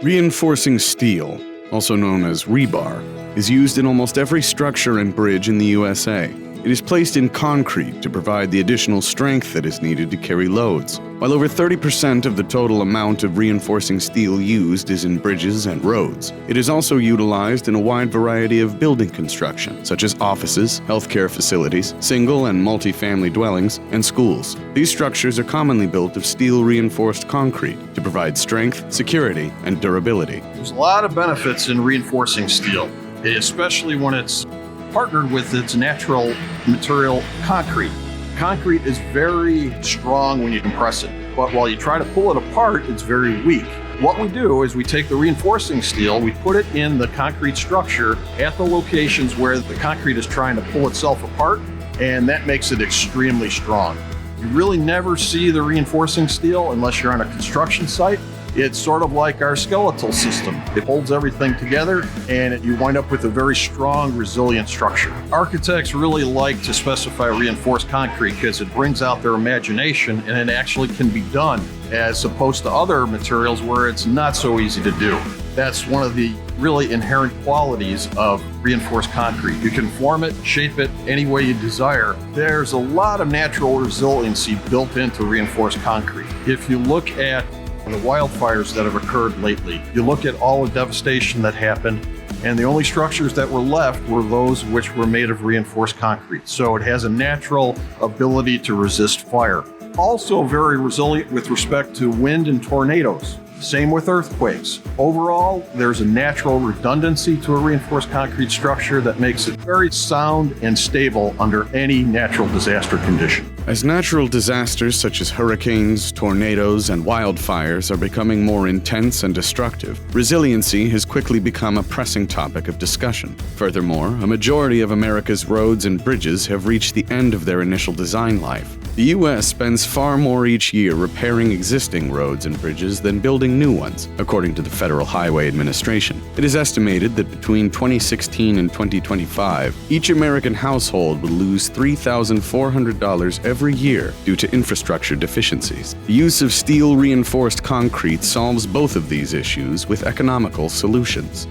Reinforcing steel, also known as rebar, is used in almost every structure and bridge in the USA. It is placed in concrete to provide the additional strength that is needed to carry loads. While over 30% of the total amount of reinforcing steel used is in bridges and roads, it is also utilized in a wide variety of building construction, such as offices, healthcare facilities, single and multi-family dwellings, and schools. These structures are commonly built of steel-reinforced concrete to provide strength, security, and durability. There's a lot of benefits in reinforcing steel, especially when it's partnered with its natural material, concrete. Concrete is very strong when you compress it, but while you try to pull it apart, it's very weak. What we do is we take the reinforcing steel, we put it in the concrete structure at the locations where the concrete is trying to pull itself apart, and that makes it extremely strong. You really never see the reinforcing steel unless you're on a construction site. It's sort of like our skeletal system. It holds everything together and you wind up with a very strong, resilient structure. Architects really like to specify reinforced concrete because it brings out their imagination and it actually can be done, as opposed to other materials where it's not so easy to do. That's one of the really inherent qualities of reinforced concrete. You can form it, shape it any way you desire. There's a lot of natural resiliency built into reinforced concrete. If you look at the wildfires that have occurred lately, you look at all the devastation that happened, and the only structures that were left were those which were made of reinforced concrete. So it has a natural ability to resist fire. Also very resilient with respect to wind and tornadoes. Same with earthquakes. Overall, there's a natural redundancy to a reinforced concrete structure that makes it very sound and stable under any natural disaster condition. As natural disasters such as hurricanes, tornadoes, and wildfires are becoming more intense and destructive, resiliency has quickly become a pressing topic of discussion. Furthermore, a majority of America's roads and bridges have reached the end of their initial design life. The U.S. spends far more each year repairing existing roads and bridges than building new ones, according to the Federal Highway Administration. It is estimated that between 2016 and 2025, each American household will lose $3,400 every year due to infrastructure deficiencies. The use of steel-reinforced concrete solves both of these issues with economical solutions.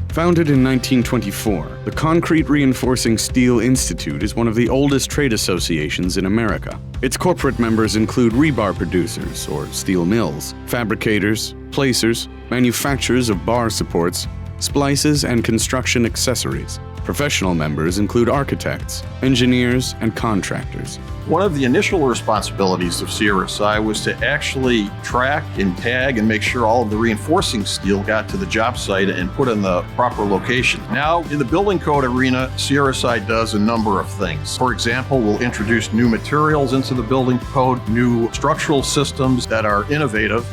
Founded in 1924, the Concrete Reinforcing Steel Institute is one of the oldest trade associations in America. Its corporate members include rebar producers, or steel mills, fabricators, placers, manufacturers of bar supports, splices, and construction accessories. Professional members include architects, engineers, and contractors. One of the initial responsibilities of CRSI was to actually track and tag and make sure all of the reinforcing steel got to the job site and put in the proper location. Now, in the building code arena, CRSI does a number of things. For example, we'll introduce new materials into the building code, new structural systems that are innovative.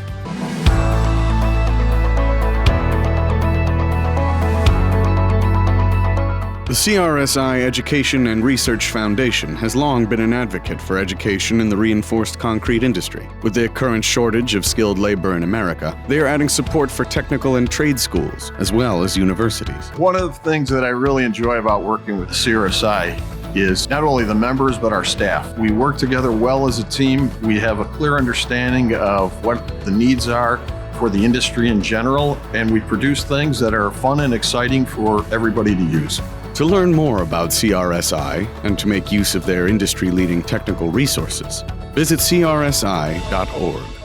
The CRSI Education and Research Foundation has long been an advocate for education in the reinforced concrete industry. With the current shortage of skilled labor in America, they are adding support for technical and trade schools, as well as universities. One of the things that I really enjoy about working with CRSI is not only the members, but our staff. We work together well as a team. We have a clear understanding of what the needs are for the industry in general, and we produce things that are fun and exciting for everybody to use. To learn more about CRSI and to make use of their industry-leading technical resources, visit crsi.org.